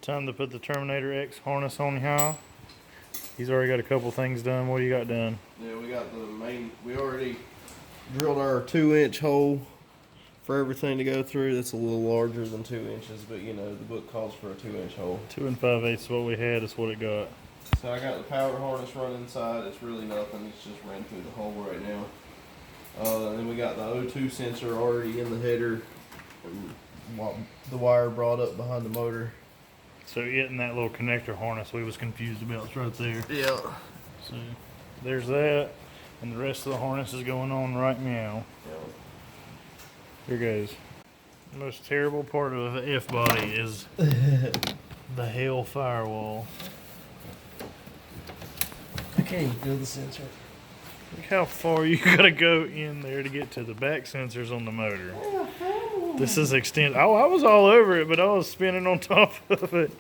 Time to put the Terminator X harness on here. He's already got a couple things done. What do you got done? Yeah, we got the main, we already drilled our 2-inch hole for everything to go through. That's a little larger than 2 inches, but you know, the book calls for a 2-inch hole. 2 5/8 is what we had, is what it got. So I got the power harness run inside. It's really nothing. It's just ran through the hole right now. And then we got the O2 sensor already in the header. And the wire brought up behind the motor. So getting that little connector harness we was confused about is right there. Yeah. So there's that, and the rest of the harness is going on right now. Yeah. Here goes. The most terrible part of the F-body is the hell firewall. I can't even feel the sensor. Look how far you gotta go in there to get to the back sensors on the motor. This is extended. Oh, I was all over it, but I was spinning on top of it.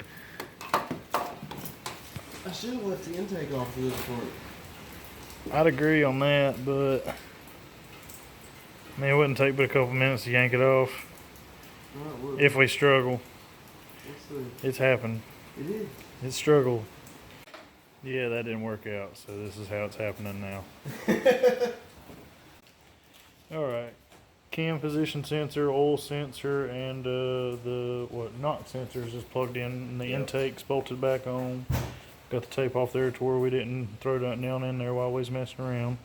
I should have left the intake off for this part. I'd agree on that, but I mean, it wouldn't take but a couple minutes to yank it off. No, If we struggle. What's the... It's happened. It is. It struggled. Yeah, that didn't work out, so this is how it's happening now. Alright. Cam position sensor, oil sensor, and the knock sensor is just plugged in, and the intake's bolted back on. Got the tape off there to where we didn't throw that nail in there while we was messing around.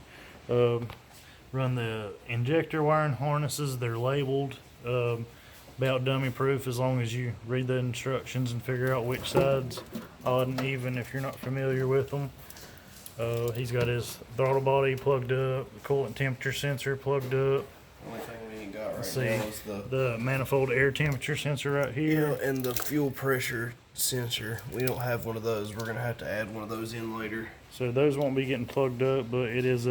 Run the injector wiring harnesses. They're labeled about dummy proof as long as you read the instructions and figure out which side's odd and even if you're not familiar with them. He's got his throttle body plugged up, the coolant temperature sensor plugged up. The only thing we ain't got right now is the manifold air temperature sensor right here. Yeah, and the fuel pressure sensor. We don't have one of those. We're gonna have to add one of those in later. So those won't be getting plugged up, but it is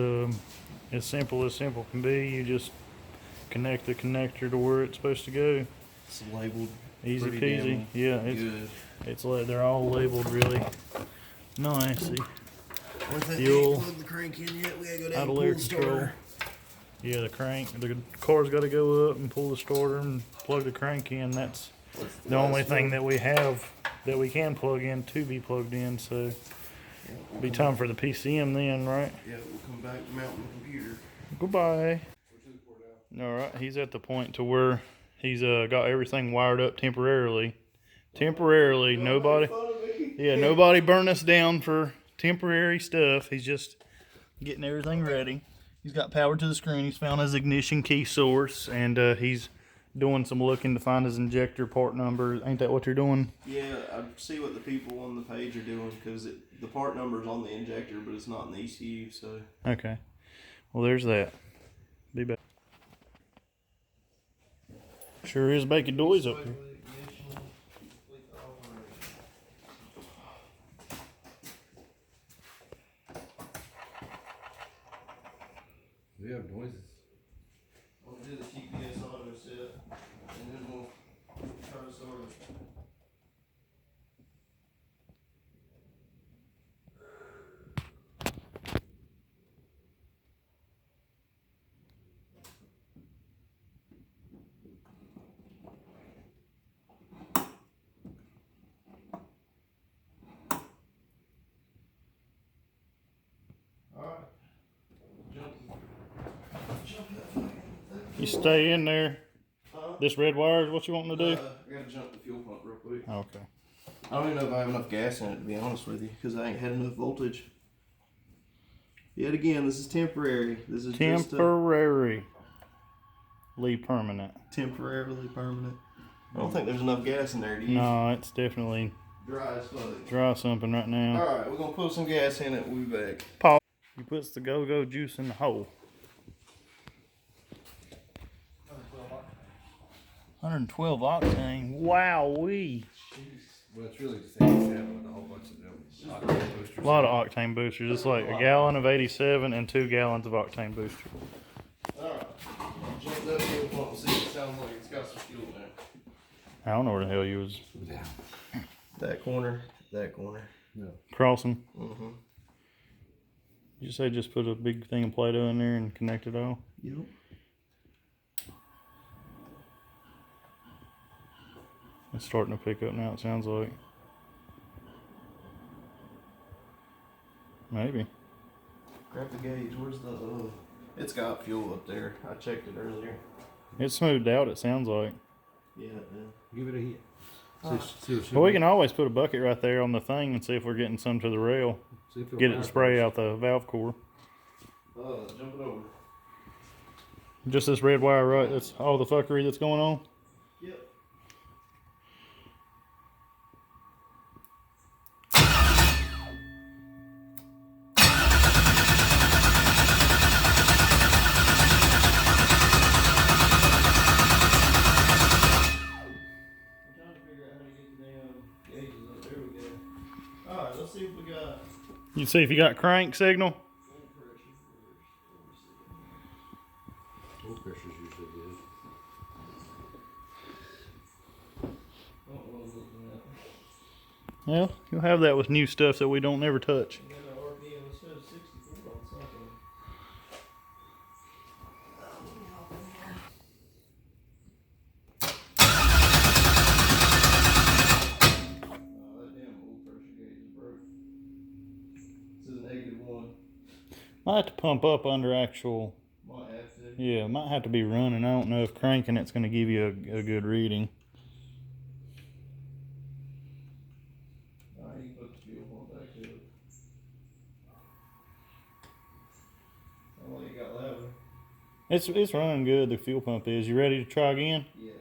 as simple can be. You just connect the connector to where it's supposed to go. It's labeled. Easy peasy. Yeah, it's like they're all labeled really nice. Fuel. Plug the crank in yet. We gotta go down Idle and air pull the control. starter. Yeah, the car's got to go up and pull the starter and plug the crank in. That's the only thing that we have that we can plug in to be plugged in. So it'll be time for the PCM then, right? Yeah, we'll come back and mount the computer. Goodbye. All right, he's at the point to where he's got everything wired up temporarily. Nobody burn us down for temporary stuff. He's just getting everything ready. He's got power to the screen. He's found his ignition key source, and he's doing some looking to find his injector part number. Ain't that what you're doing? Yeah, I see what the people on the page are doing because the part number's on the injector, but it's not in the ECU. So okay, well there's that. Be back. Sure is baking doors up here. We have noises. we'll do the GPS auto set, and then we'll try to start it. You stay in there. This red wire is what you want to do? I gotta jump the fuel pump real quick. Okay. I don't even know if I have enough gas in it, to be honest with you, because I ain't had enough voltage. Yet again, this is temporary. This is Temporarily permanent. temporarily permanent. I don't think there's enough gas in there, do you? No, it's definitely Dry as fudge. dry something right now. Alright, we're gonna put some gas in it. We'll be back. Paul, you puts the go-go juice in the hole. 112 octane. Wowee. Well, it's really just 87 with a whole bunch of them octane boosters. A lot of octane boosters. It's like a gallon of 87 and 2 gallons of octane booster. Alright. Jump that fuel pump and see if it sounds like it's got some fuel in it. I don't know where the hell you was Yeah. That corner, that corner. No. crossing. Mm-hmm. Did you say just put a big thing of Play-Doh in there and connect it all? Yep. It's starting to pick up now, it sounds like. Maybe. Grab the gauge. Where's the? It's got fuel up there. I checked it earlier. It's smoothed out, it sounds like. Yeah. Give it a hit. Well, we can always put a bucket right there on the thing and see if we're getting some to the rail. Get it to spray out the valve core. Jump it over. Just this red wire, right? That's all the fuckery that's going on? Yep. Let's see if we got. You see if you got crank signal. Oil pressure's usually good. Well, you'll have that with new stuff that we don't never touch. Might have to pump up under actual. Might have to. Yeah, might have to be running. I don't know if cranking it's going to give you a good reading. Alright, you can put the fuel pump back to it. How long you got left? It's running good. The fuel pump is. You ready to try again? Yeah.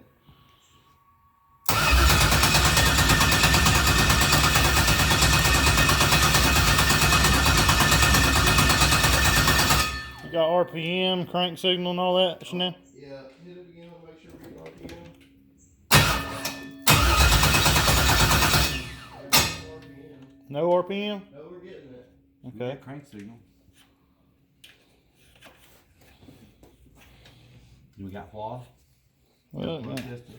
Got RPM, crank signal, and all that, Chanel? Yeah, hit it again. Make sure we get RPM. No RPM? No, we're getting it. Okay. Crank signal. Do we got flaw? Well, Plug yeah. tester.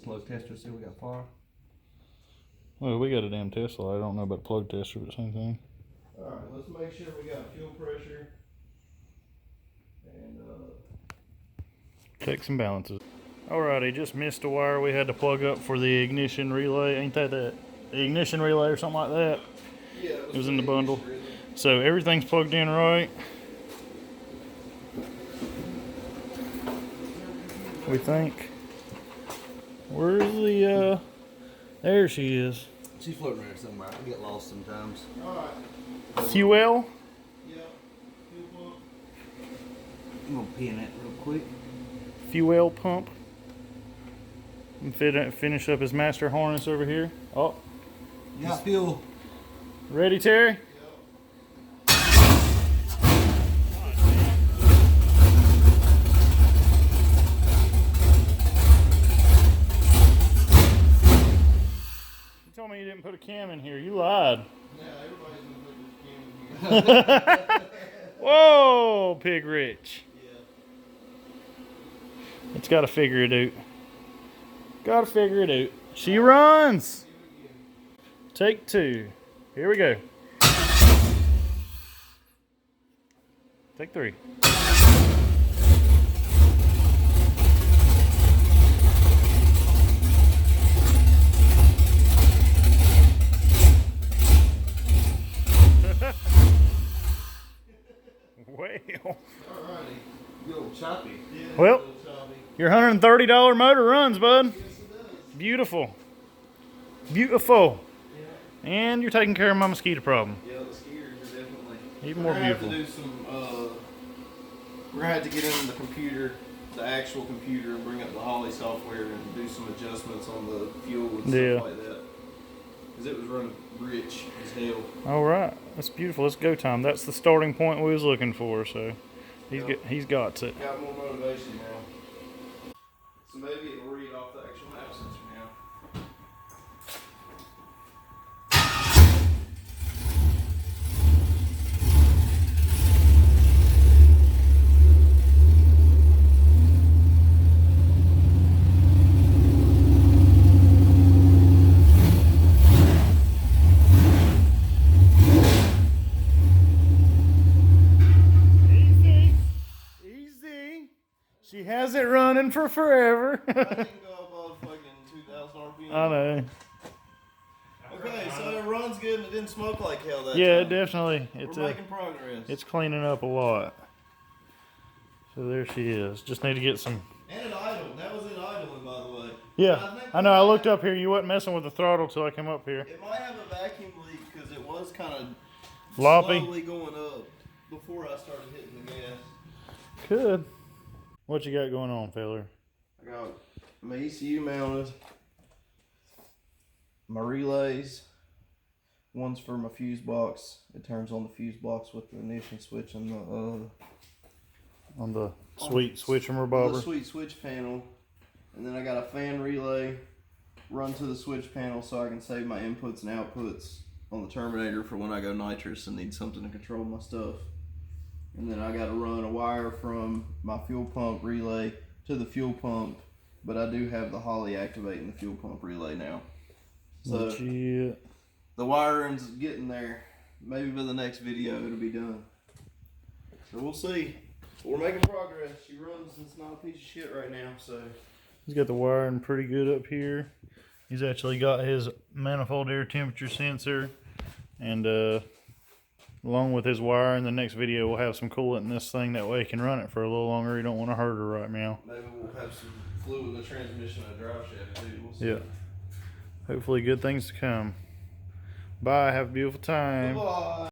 Plug tester. See we got flaw. Well, we got a damn Tesla. I don't know about plug tester, but same thing. Alright, let's make sure we got fuel pressure. And Checks and balances. Alrighty, just missed a wire we had to plug up for the ignition relay. Ain't that the ignition relay or something like that? yeah, It was in the bundle. So everything's plugged in right. We think. Where's the there she is. She's floating around somewhere. I get lost sometimes. Alright. Fuel. Yeah. Fuel pump. I'm gonna pee in that real quick. Fuel pump. And finish up his master harness over here. Oh, Got fuel. ready, Terry? You told me you didn't put a cam in here. You lied. Yeah, everybody's gonna put this cam in here. Whoa, Pig Rich. Yeah. It's got to figure it out. Got to figure it out. She runs. Take two. Here we go. Take three. Well, Alrighty. Good old choppy. Yeah, Well. it's a little choppy. your $130 motor runs, bud. Yes, it does. Beautiful. Beautiful. Yeah. And you're taking care of my mosquito problem. Yeah, the skiers are definitely. Even more We're beautiful. gonna have to do some. We're gonna have to get in the computer, the actual computer, and bring up the Holly software and do some adjustments on the fuel and Yeah. stuff like that. Because it was running rich as hell. All right. That's beautiful. It's go time. That's the starting point we was looking for. So he's got it. Got more motivation now. So maybe it'll read off the actual map sensor now. Easy. She has it running for forever. I didn't go above fucking 2,000 RPM. I know. Okay, so it runs good and it didn't smoke like hell that Yeah, time. definitely. We're making progress. It's cleaning up a lot. So there she is. Just need to get some. And it idled. That was it idling, by the way. Yeah, I know. I looked up here. You wasn't messing with the throttle till I came up here. It might have a vacuum leak because it was kind of Floppy. slowly going up before I started hitting the gas. Could. What you got going on, feller? I got my ECU mounted, my relays. One's for my fuse box. It turns on the fuse box with the ignition switch and the On the sweet switch and the rebobber. sweet switch panel. And then I got a fan relay run to the switch panel so I can save my inputs and outputs on the Terminator for when I go nitrous and need something to control my stuff. And then I got to run a wire from my fuel pump relay to the fuel pump, but I do have the Holly activating the fuel pump relay now. So Legit. the wiring's getting there. Maybe by the next video it'll be done. So we'll see. We're making progress. She runs and it's not a piece of shit right now, so. He's got the wiring pretty good up here. He's actually got his manifold air temperature sensor, and along with his wire, in the next video we'll have some coolant in this thing. That way he can run it for a little longer. You don't want to hurt her right now. Maybe we'll have some fluid in the transmission and drive shaft too. We'll see. Yeah. Hopefully good things to come. Bye. Have a beautiful time. Goodbye.